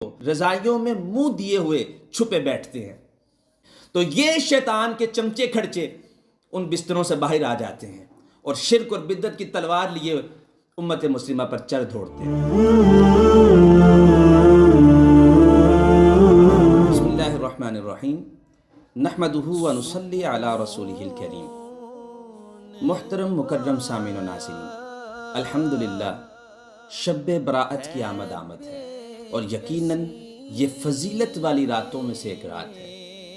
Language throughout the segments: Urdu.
رضائیوں میں منہ دیے ہوئے چھپے بیٹھتے ہیں، تو یہ شیطان کے چمچے کھڑچے ان بستروں سے باہر آ جاتے ہیں اور شرک اور بدعت کی تلوار لیے امت مسلمہ پر چر دوڑتے ہیں۔ بسم اللہ الرحمن الرحیم، نحمدہ و نصلی علی رسولہ الکریم۔ محترم مکرم سامعین و ناظرین، الحمدللہ شب براءت کی آمد ہے، اور یقیناً یہ فضیلت والی راتوں میں سے ایک رات ہے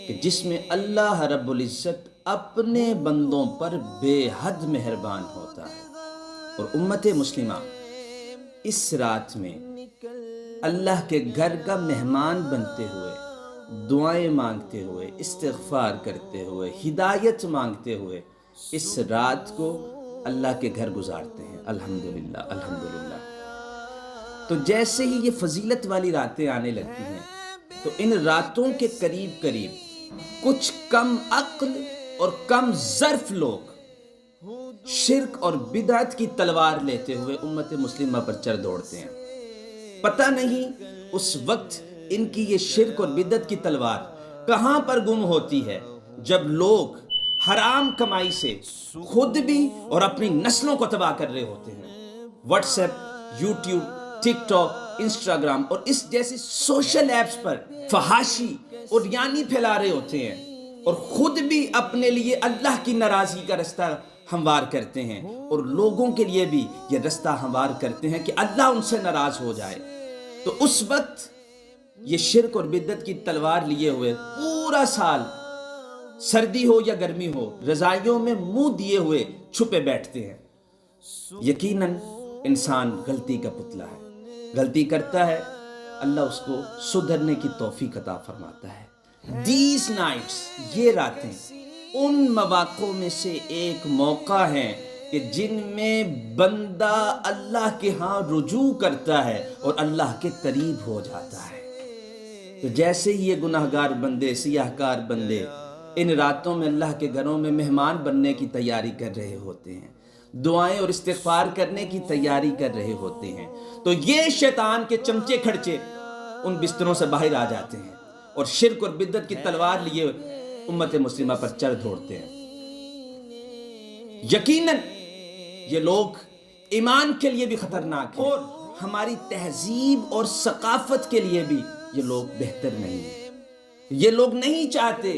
کہ جس میں اللہ رب العزت اپنے بندوں پر بے حد مہربان ہوتا ہے، اور امت مسلمہ اس رات میں اللہ کے گھر کا مہمان بنتے ہوئے، دعائیں مانگتے ہوئے، استغفار کرتے ہوئے، ہدایت مانگتے ہوئے اس رات کو اللہ کے گھر گزارتے ہیں۔ الحمدللہ الحمدللہ۔ تو جیسے ہی یہ فضیلت والی راتیں آنے لگتی ہیں تو ان راتوں کے قریب قریب کچھ کم عقل اور کم ظرف لوگ شرک اور بدعت کی تلوار لیتے ہوئے امت مسلمہ پر چر دوڑتے ہیں۔ پتہ نہیں اس وقت ان کی یہ شرک اور بدعت کی تلوار کہاں پر گم ہوتی ہے جب لوگ حرام کمائی سے خود بھی اور اپنی نسلوں کو تباہ کر رہے ہوتے ہیں۔ واٹس ایپ، یوٹیوب، ٹک ٹاک، انسٹاگرام اور اس جیسی سوشل ایپس پر فحاشی اور یعنی پھیلا رہے ہوتے ہیں، اور خود بھی اپنے لیے اللہ کی ناراضگی کا رستہ ہموار کرتے ہیں، اور لوگوں کے لیے بھی یہ رستہ ہموار کرتے ہیں کہ اللہ ان سے ناراض ہو جائے۔ تو اس وقت یہ شرک اور بدعت کی تلوار لیے ہوئے پورا سال، سردی ہو یا گرمی ہو، رضائیوں میں منہ دیے ہوئے چھپے بیٹھتے ہیں۔ یقیناً انسان غلطی کا پتلا ہے، غلطی کرتا ہے، اللہ اس کو سدھرنے کی توفیق عطا فرماتا ہے۔ دیز نائٹس، یہ راتیں ان مواقعوں میں سے ایک موقع ہیں کہ جن میں بندہ اللہ کے ہاں رجوع کرتا ہے اور اللہ کے قریب ہو جاتا ہے۔ تو جیسے ہی یہ گناہگار بندے، سیاہکار بندے ان راتوں میں اللہ کے گھروں میں مہمان بننے کی تیاری کر رہے ہوتے ہیں، دعائیں اور استغفار کرنے کی تیاری کر رہے ہوتے ہیں، تو یہ شیطان کے چمچے کھڑچے ان بستروں سے باہر آ جاتے ہیں اور شرک اور بدعت کی تلوار لیے امت مسلمہ پر چر دوڑتے ہیں۔ یقیناً یہ لوگ ایمان کے لیے بھی خطرناک ہیں، اور ہماری تہذیب اور ثقافت کے لیے بھی یہ لوگ بہتر نہیں ہیں۔ یہ لوگ نہیں چاہتے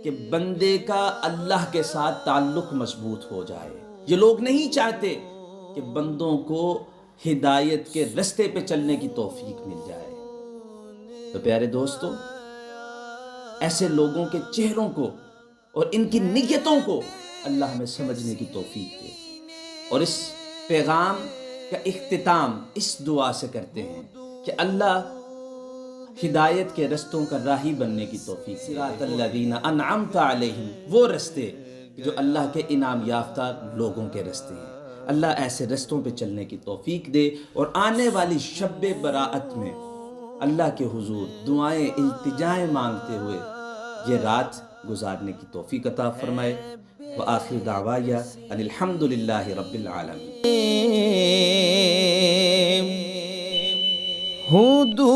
کہ بندے کا اللہ کے ساتھ تعلق مضبوط ہو جائے، یہ لوگ نہیں چاہتے کہ بندوں کو ہدایت کے رستے پہ چلنے کی توفیق مل جائے۔ تو پیارے دوستو، ایسے لوگوں کے چہروں کو اور ان کی نیتوں کو اللہ ہمیں سمجھنے کی توفیق دے، اور اس پیغام کا اختتام اس دعا سے کرتے ہیں کہ اللہ ہدایت کے رستوں کا راہی بننے کی توفیق دے۔ صراط الذین انعمت علیہم، وہ رستے جو اللہ کے انعام یافتہ لوگوں کے رستے ہیں۔ اللہ ایسے رستوں پہ چلنے کی توفیق دے، اور آنے والی شب براءت میں اللہ کے حضور دعائیں التجائیں مانگتے ہوئے یہ رات گزارنے کی توفیق عطا فرمائے۔ وآخر دعوایا ان الحمدللہ رب العالمین۔